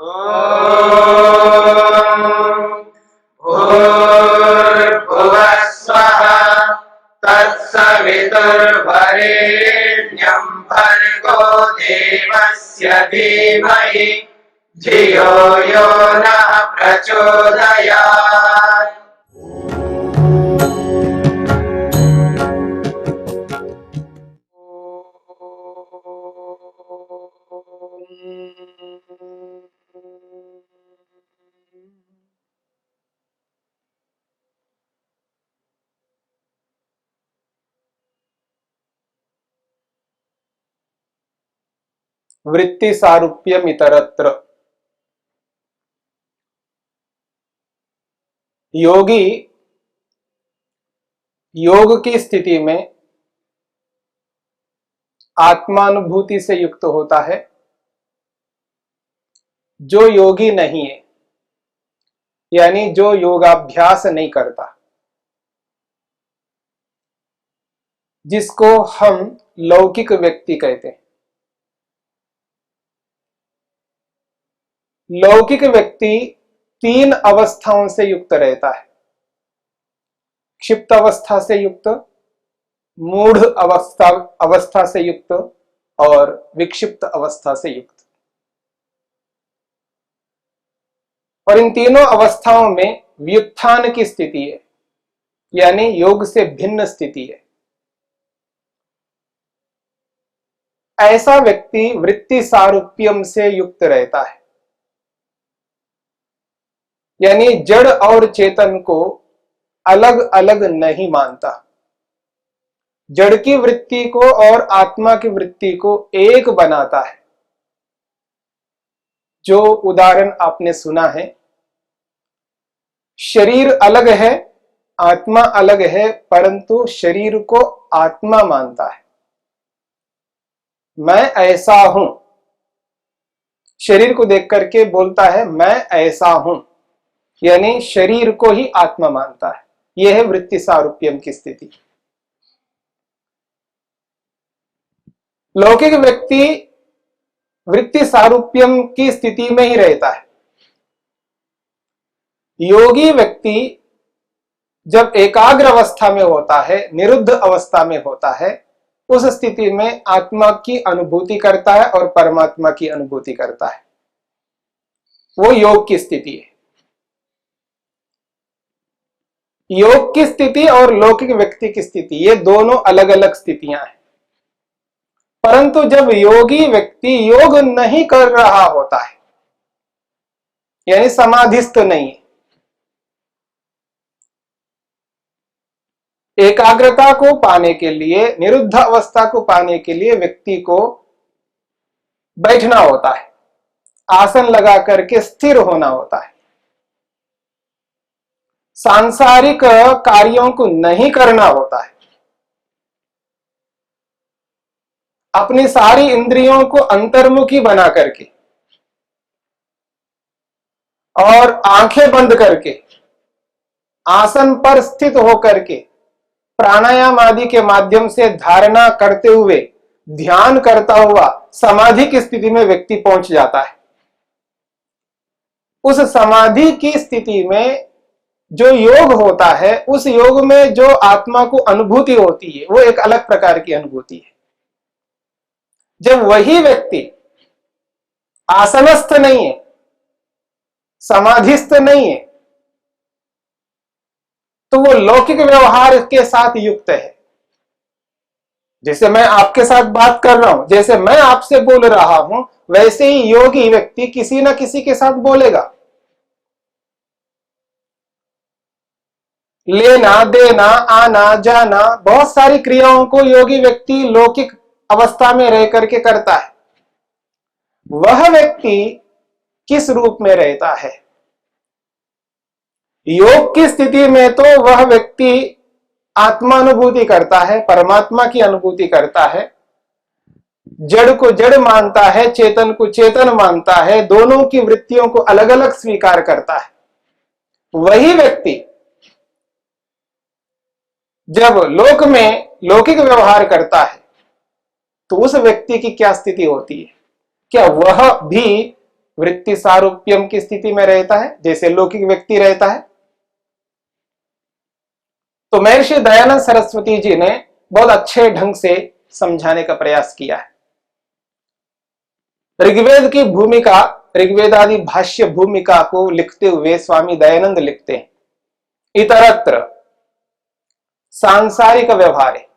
भूर्भुवः स्वः तत्सवितुर्वरेण्यं भर्गो देवस्य धीमहि धियो यो नः प्रचोदयात्। वृत्ति सारूप्यम इतरत्र। योगी योग की स्थिति में आत्मानुभूति से युक्त होता है। जो योगी नहीं है, यानी जो योगाभ्यास नहीं करता, जिसको हम लौकिक व्यक्ति कहते हैं। लौकिक व्यक्ति तीन अवस्थाओं से युक्त रहता है। क्षिप्त अवस्था से युक्त, मूढ़ अवस्था से युक्त और विक्षिप्त अवस्था से युक्त। और इन तीनों अवस्थाओं में व्युत्थान की स्थिति है, यानी योग से भिन्न स्थिति है। ऐसा व्यक्ति वृत्ति सारूप्यम से युक्त रहता है, यानी जड़ और चेतन को अलग अलग नहीं मानता। जड़ की वृत्ति को और आत्मा की वृत्ति को एक बनाता है। जो उदाहरण आपने सुना है, शरीर अलग है, आत्मा अलग है, परंतु शरीर को आत्मा मानता है। मैं ऐसा हूं, शरीर को देख करके बोलता है मैं ऐसा हूं, यानी शरीर को ही आत्मा मानता है। यह है वृत्ति सारूप्यम की स्थिति। लौकिक व्यक्ति वृत्ति सारूप्यम की स्थिति में ही रहता है। योगी व्यक्ति जब एकाग्र अवस्था में होता है, निरुद्ध अवस्था में होता है, उस स्थिति में आत्मा की अनुभूति करता है और परमात्मा की अनुभूति करता है। वो योग की स्थिति है। योग की स्थिति और लौकिक व्यक्ति की स्थिति, ये दोनों अलग अलग स्थितियां हैं। परंतु जब योगी व्यक्ति योग नहीं कर रहा होता है, यानी समाधिस्थ नहीं है, एकाग्रता को पाने के लिए, निरुद्ध अवस्था को पाने के लिए व्यक्ति को बैठना होता है, आसन लगा करके स्थिर होना होता है। सांसारिक कार्यों को नहीं करना होता है। अपनी सारी इंद्रियों को अंतर्मुखी बना करके और आंखें बंद करके आसन पर स्थित होकर के प्राणायाम आदि के माध्यम से धारणा करते हुए, ध्यान करता हुआ समाधि की स्थिति में व्यक्ति पहुंच जाता है। उस समाधि की स्थिति में जो योग होता है, उस योग में जो आत्मा को अनुभूति होती है, वो एक अलग प्रकार की अनुभूति है। जब वही व्यक्ति आसनस्थ नहीं है, समाधिस्थ नहीं है, तो वो लौकिक व्यवहार के साथ युक्त है। जैसे मैं आपके साथ बात कर रहा हूं, जैसे मैं आपसे बोल रहा हूं, वैसे ही योगी व्यक्ति किसी न किसी के साथ बोलेगा। लेना, देना, आना, जाना, बहुत सारी क्रियाओं को योगी व्यक्ति लौकिक अवस्था में रह करके करता है। वह व्यक्ति किस रूप में रहता है? योग की स्थिति में तो वह व्यक्ति आत्मानुभूति करता है, परमात्मा की अनुभूति करता है, जड़ को जड़ मानता है, चेतन को चेतन मानता है, दोनों की वृत्तियों को अलग अलग स्वीकार करता है। वही व्यक्ति जब लोक में लौकिक व्यवहार करता है, तो उस व्यक्ति की क्या स्थिति होती है? क्या वह भी वृत्ति सारूप्यम की स्थिति में रहता है, जैसे लौकिक व्यक्ति रहता है। तो महर्षि दयानंद सरस्वती जी ने बहुत अच्छे ढंग से समझाने का प्रयास किया है। ऋग्वेद की भूमिका, ऋग्वेदादि भाष्य भूमिका को लिखते हुए स्वामी दयानंद लिखते हैं, इतरत्र सांसारिक व्यवहार है।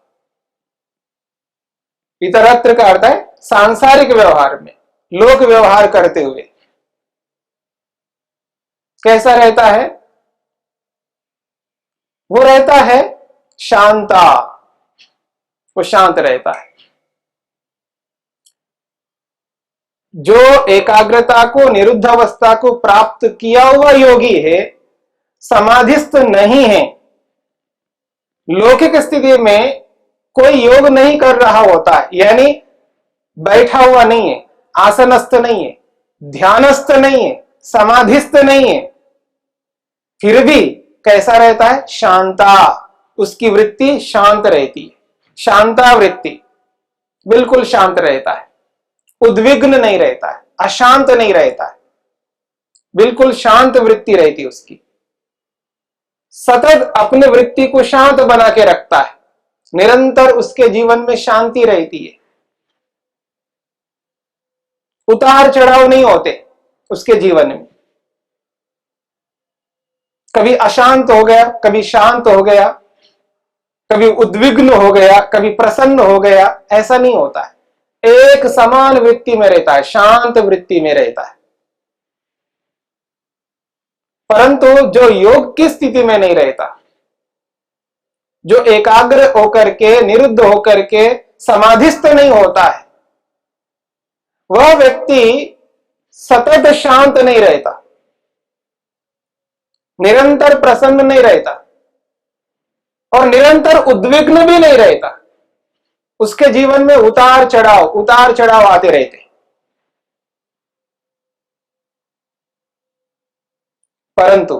इतरत्र का अर्थ है सांसारिक व्यवहार में, लोक व्यवहार करते हुए कैसा रहता है? वो रहता है शांता, वो शांत रहता है। जो एकाग्रता को, निरुद्ध अवस्था को प्राप्त किया हुआ योगी है, समाधिस्थ नहीं है, लौकिक स्थिति में कोई योग नहीं कर रहा होता है, यानी बैठा हुआ नहीं है, आसनस्थ नहीं है, ध्यानस्थ नहीं है, समाधिस्थ नहीं है, फिर भी कैसा रहता है? शांता, उसकी वृत्ति शांत रहती है, शांता वृत्ति, बिल्कुल शांत रहता है, उद्विग्न नहीं रहता है, अशांत नहीं रहता है, बिल्कुल शांत वृत्ति रहती है उसकी। सतत अपने वृत्ति को शांत बना के रखता है, निरंतर उसके जीवन में शांति रहती है, उतार चढ़ाव नहीं होते उसके जीवन में, कभी अशांत हो गया, कभी शांत हो गया, कभी उद्विग्न हो गया, कभी प्रसन्न हो गया, ऐसा नहीं होता है। एक समान वृत्ति में रहता है, शांत वृत्ति में रहता है। परंतु जो योग की स्थिति में नहीं रहता, जो एकाग्र होकर के, निरुद्ध होकर के समाधिस्थ नहीं होता है, वह व्यक्ति सतत शांत नहीं रहता, निरंतर प्रसन्न नहीं रहता और निरंतर उद्विग्न भी नहीं रहता। उसके जीवन में उतार चढ़ाव आते रहते। परंतु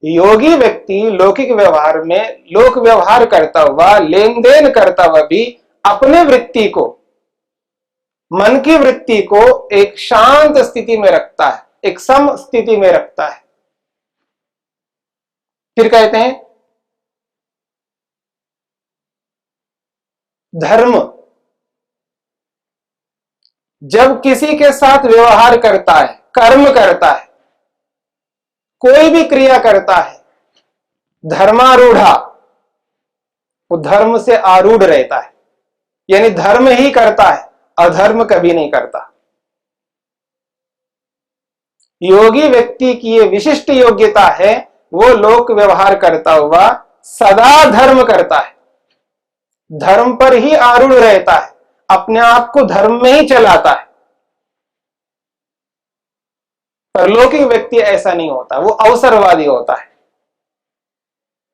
योगी व्यक्ति लौकिक व्यवहार में लोक व्यवहार करता हुआ, लेन देन करता हुआ भी अपने वृत्ति को, मन की वृत्ति को एक शांत स्थिति में रखता है, एक सम स्थिति में रखता है। फिर कहते हैं धर्म, जब किसी के साथ व्यवहार करता है, कर्म करता है, कोई भी क्रिया करता है, धर्मारूढ़ा, वो धर्म से आरूढ़ रहता है, यानी धर्म ही करता है, अधर्म कभी नहीं करता। योगी व्यक्ति की ये विशिष्ट योग्यता है, वो लोक व्यवहार करता हुआ सदा धर्म करता है, धर्म पर ही आरूढ़ रहता है, अपने आप को धर्म में ही चलाता है। पर लौकिक व्यक्ति ऐसा नहीं होता, वो अवसरवादी होता है।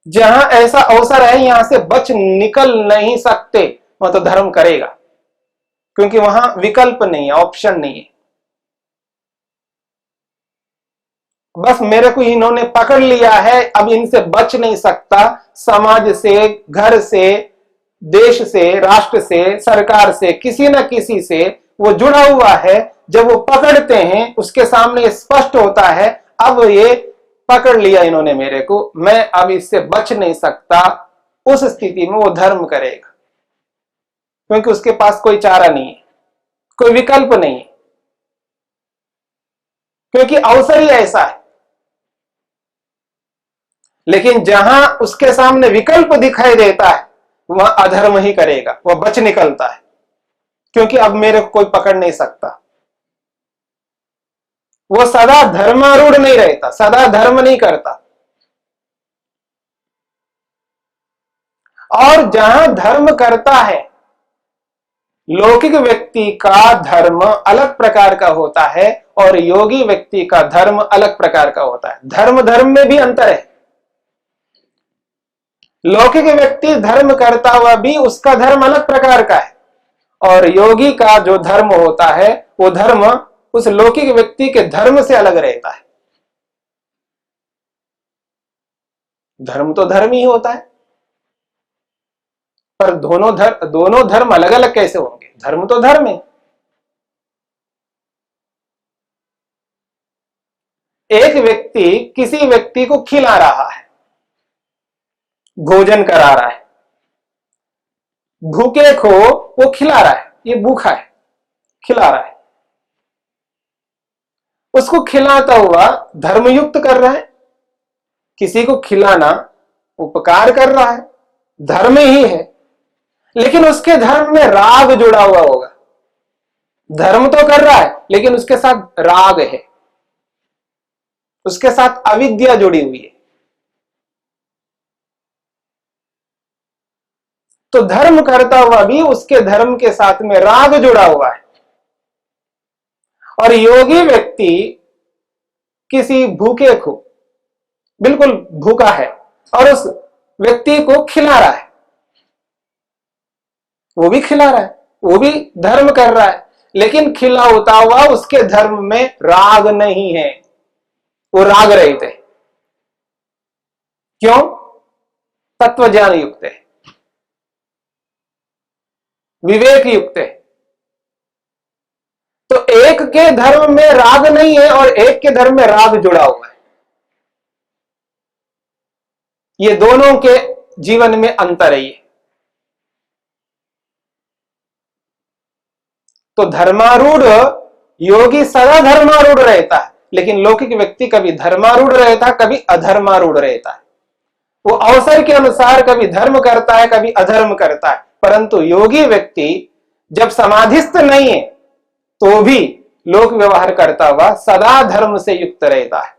जहां ऐसा अवसर है, यहां से बच निकल नहीं सकते, वह तो धर्म करेगा, क्योंकि वहां विकल्प नहीं है, ऑप्शन नहीं है। बस मेरे को इन्होंने पकड़ लिया है, अब इनसे बच नहीं सकता। समाज से, घर से, देश से, राष्ट्र से, सरकार से, किसी न किसी से वो जुड़ा हुआ है। जब वो पकड़ते हैं, उसके सामने स्पष्ट होता है, अब ये पकड़ लिया इन्होंने मेरे को, मैं अब इससे बच नहीं सकता। उस स्थिति में वो धर्म करेगा, क्योंकि उसके पास कोई चारा नहीं है, कोई विकल्प नहीं है, क्योंकि अवसर ही ऐसा है। लेकिन जहां उसके सामने विकल्प दिखाई देता है, वह अधर्म ही करेगा, वह बच निकलता है, क्योंकि अब मेरे को कोई पकड़ नहीं सकता। वो सदा धर्मारूढ़ नहीं रहता, सदा धर्म नहीं करता। और जहां धर्म करता है, लौकिक व्यक्ति का धर्म अलग प्रकार का होता है और योगी व्यक्ति का धर्म अलग प्रकार का होता है। धर्म धर्म में भी अंतर है। लौकिक व्यक्ति धर्म करता हुआ भी उसका धर्म अलग प्रकार का है, और योगी का जो धर्म होता है, वो धर्म उस लौकिक व्यक्ति के धर्म से अलग रहता है। धर्म तो धर्म ही होता है, पर दोनों धर्म अलग अलग कैसे होंगे? धर्म तो धर्म है। एक व्यक्ति किसी व्यक्ति को खिला रहा है, भोजन करा रहा है, भूखे को वो खिला रहा है, ये भूखा है, खिला रहा है, उसको खिलाता हुआ धर्मयुक्त कर रहा है। किसी को खिलाना उपकार कर रहा है, धर्म ही है, लेकिन उसके धर्म में राग जुड़ा हुआ होगा। धर्म तो कर रहा है लेकिन उसके साथ राग है, उसके साथ अविद्या जुड़ी हुई है। तो धर्म करता हुआ भी उसके धर्म के साथ में राग जुड़ा हुआ है। और योगी व्यक्ति किसी भूखे को, बिल्कुल भूखा है, और उस व्यक्ति को खिला रहा है, वो भी खिला रहा है, वो भी धर्म कर रहा है, लेकिन खिलाता हुआ उसके धर्म में राग नहीं है, वो राग रहित है। क्यों? तत्व ज्ञान युक्त है, विवेक युक्त है। तो एक के धर्म में राग नहीं है और एक के धर्म में राग जुड़ा हुआ है। ये दोनों के जीवन में अंतर है। तो धर्मारूढ़ योगी सदा धर्मारूढ़ रहता है, लेकिन लौकिक व्यक्ति कभी धर्मारूढ़ रहता है, कभी अधर्मारूढ़ रहता है। वो अवसर के अनुसार कभी धर्म करता है, कभी अधर्म करता है। परंतु योगी व्यक्ति जब समाधिस्थ नहीं है तो भी लोक व्यवहार करता हुआ सदा धर्म से युक्त रहता है।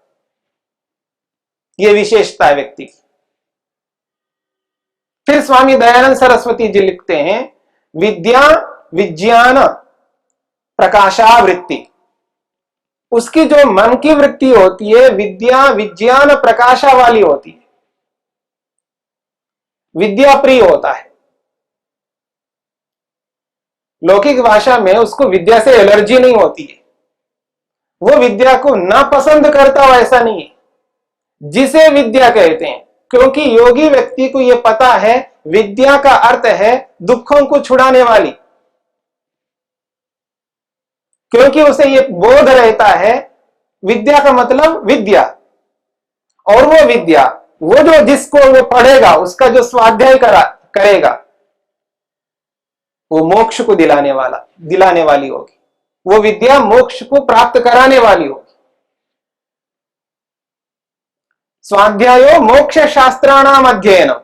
यह विशेषता है व्यक्ति की। फिर स्वामी दयानंद सरस्वती जी लिखते हैं, विद्या विज्ञान प्रकाशावृत्ति, उसकी जो मन की वृत्ति होती है विद्या विज्ञान प्रकाशा वाली होती है, विद्या प्रिय होता है। लौकिक भाषा में उसको विद्या से एलर्जी नहीं होती है, वो विद्या को ना पसंद करता हो ऐसा नहीं है, जिसे विद्या कहते हैं। क्योंकि योगी व्यक्ति को यह पता है विद्या का अर्थ है दुखों को छुड़ाने वाली, क्योंकि उसे यह बोध रहता है विद्या का मतलब विद्या, और वो विद्या वो जो जिसको वो पढ़ेगा उसका जो स्वाध्याय करेगा वो मोक्ष को दिलाने वाली होगी। वो विद्या मोक्ष को प्राप्त कराने वाली होगी। स्वाध्यायो मोक्ष शास्त्राणाम अध्ययनम,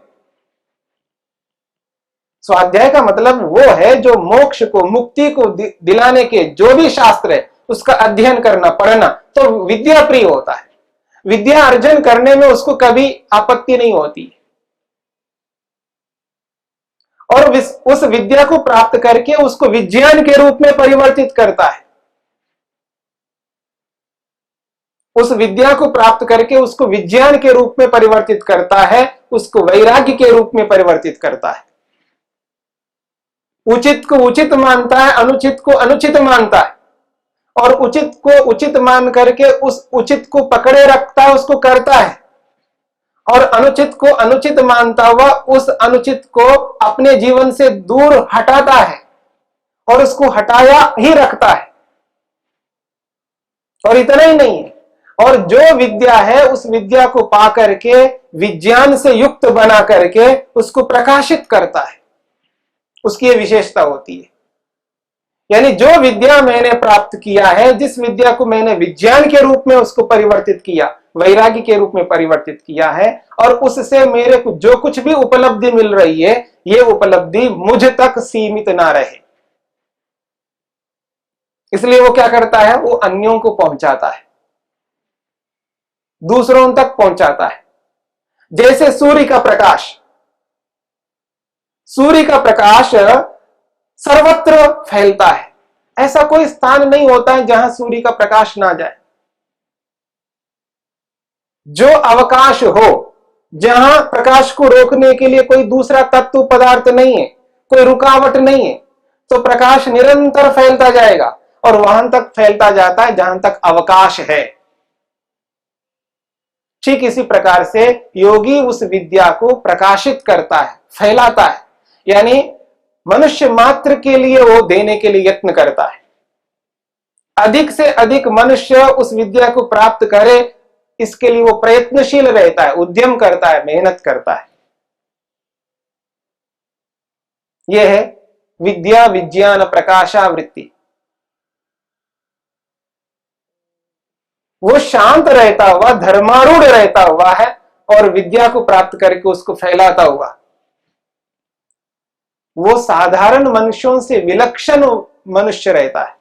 स्वाध्याय का मतलब वो है जो मोक्ष को मुक्ति को दिलाने के जो भी शास्त्र है उसका अध्ययन करना, पढ़ना। तो विद्या प्रिय होता है, विद्या अर्जन करने में उसको कभी आपत्ति नहीं होती, और उस विद्या को प्राप्त करके उसको विज्ञान के रूप में परिवर्तित करता है। उस विद्या को प्राप्त करके उसको विज्ञान के रूप में परिवर्तित करता है, उसको वैराग्य के रूप में परिवर्तित करता है। उचित को उचित मानता है, अनुचित को अनुचित मानता है, और उचित को उचित मान करके उस उचित को पकड़े रखता है, उसको करता है, और अनुचित को अनुचित मानता हुआ उस अनुचित को अपने जीवन से दूर हटाता है और उसको हटाया ही रखता है। और इतना ही नहीं है, और जो विद्या है उस विद्या को पा करके विज्ञान से युक्त बना करके उसको प्रकाशित करता है। उसकी यह विशेषता होती है। यानी जो विद्या मैंने प्राप्त किया है, जिस विद्या को मैंने विज्ञान के रूप में उसको परिवर्तित किया, वैराग्य के रूप में परिवर्तित किया है, और उससे मेरे को जो कुछ भी उपलब्धि मिल रही है ये उपलब्धि मुझ तक सीमित ना रहे, इसलिए वो क्या करता है, वो अन्यों को पहुंचाता है, दूसरों तक पहुंचाता है। जैसे सूर्य का प्रकाश, सूर्य का प्रकाश सर्वत्र फैलता है, ऐसा कोई स्थान नहीं होता है जहां सूर्य का प्रकाश ना जाए। जो अवकाश हो, जहां प्रकाश को रोकने के लिए कोई दूसरा तत्व पदार्थ नहीं है, कोई रुकावट नहीं है, तो प्रकाश निरंतर फैलता जाएगा और वहां तक फैलता जाता है जहां तक अवकाश है। ठीक इसी प्रकार से योगी उस विद्या को प्रकाशित करता है, फैलाता है, यानी मनुष्य मात्र के लिए वो देने के लिए यत्न करता है। अधिक से अधिक मनुष्य उस विद्या को प्राप्त करे, इसके लिए वो प्रयत्नशील रहता है, उद्यम करता है, मेहनत करता है। यह है विद्या विज्ञान प्रकाशावृत्ति। वो शांत रहता हुआ, धर्मारूढ़ रहता हुआ है और विद्या को प्राप्त करके उसको फैलाता हुआ। वो साधारण मनुष्यों से विलक्षण मनुष्य रहता है।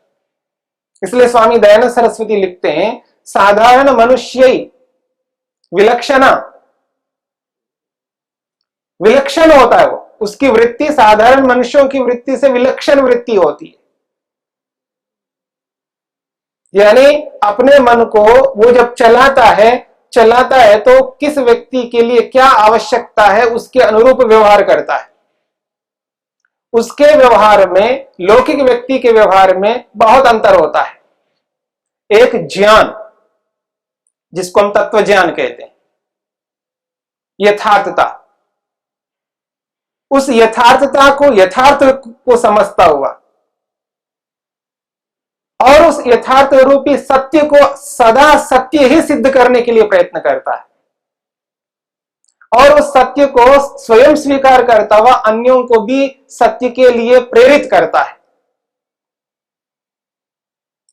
इसलिए स्वामी दयानंद सरस्वती लिखते हैं, साधारण मनुष्य विलक्षणा, विलक्षण होता है वो, उसकी वृत्ति साधारण मनुष्यों की वृत्ति से विलक्षण वृत्ति होती है। यानी अपने मन को वो जब चलाता है तो किस व्यक्ति के लिए क्या आवश्यकता है उसके अनुरूप व्यवहार करता है। उसके व्यवहार में लौकिक व्यक्ति के व्यवहार में बहुत अंतर होता है। एक ज्ञान, जिसको हम तत्व ज्ञान कहते हैं, यथार्थता, उस यथार्थता को, यथार्थ को समझता हुआ और उस यथार्थ रूपी सत्य को सदा सत्य ही सिद्ध करने के लिए प्रयत्न करता है और उस सत्य को स्वयं स्वीकार करता हुआ अन्यों को भी सत्य के लिए प्रेरित करता है।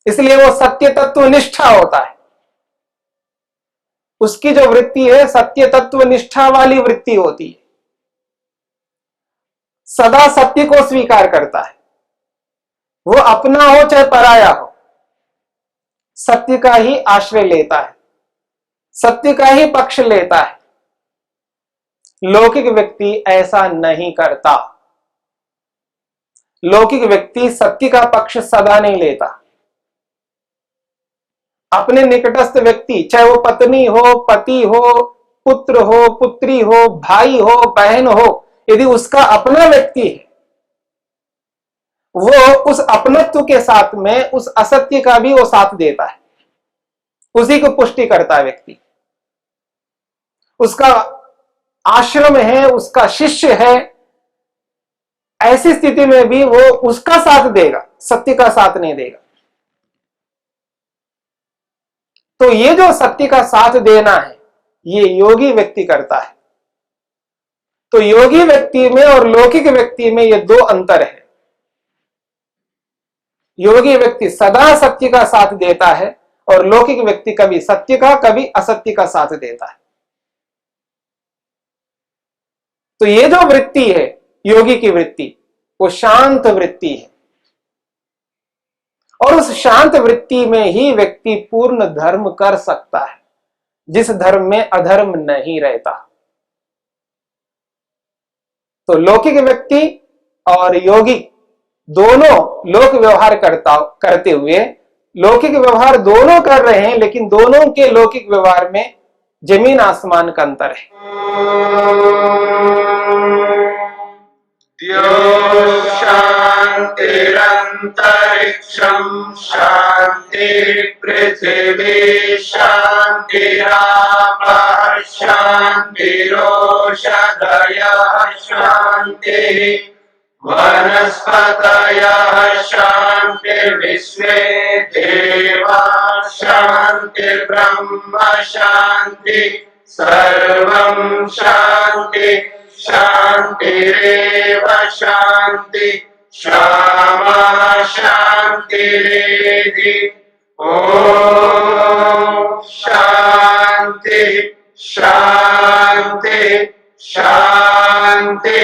इसलिए वो सत्य तत्व निष्ठा होता है। उसकी जो वृत्ति है सत्य तत्व निष्ठा वाली वृत्ति होती है। सदा सत्य को स्वीकार करता है, वो अपना हो चाहे पराया हो, सत्य का ही आश्रय लेता है, सत्य का ही पक्ष लेता है। लौकिक व्यक्ति ऐसा नहीं करता। लौकिक व्यक्ति सत्य का पक्ष सदा नहीं लेता। अपने निकटस्थ व्यक्ति, चाहे वो पत्नी हो, पति हो, पुत्र हो, पुत्री हो, भाई हो, बहन हो, यदि उसका अपना व्यक्ति है, वो उस अपनत्व के साथ में उस असत्य का भी वो साथ देता है, उसी को पुष्टि करता है व्यक्ति। उसका आश्रम है, उसका शिष्य है, ऐसी स्थिति में भी वो उसका साथ देगा, सत्य का साथ नहीं देगा। तो ये जो सत्य का साथ देना है, ये योगी व्यक्ति करता है। तो योगी व्यक्ति में और लौकिक व्यक्ति में ये दो अंतर है। योगी व्यक्ति सदा सत्य का साथ देता है और लौकिक व्यक्ति कभी सत्य का कभी असत्य का साथ देता है। तो ये जो वृत्ति है योगी की वृत्ति, वो शांत वृत्ति है और उस शांत वृत्ति में ही व्यक्ति पूर्ण धर्म कर सकता है, जिस धर्म में अधर्म नहीं रहता। तो लौकिक व्यक्ति और योगी दोनों लोक व्यवहार करते हुए, लौकिक व्यवहार दोनों कर रहे हैं, लेकिन दोनों के लौकिक व्यवहार में जमीन आसमान का अंतर है। शांतिरंतरिक्षं शांति पृथिवी शांतिरापः शांतिरोषधयः शांति वनस्पतयः शांतिर्विश्वे देवाः शांतिर्ब्रह्म शांति सर्वं शांति शांतिरेव शांति क्षमा शांतिरेधि। ओम शांति शांति शांति।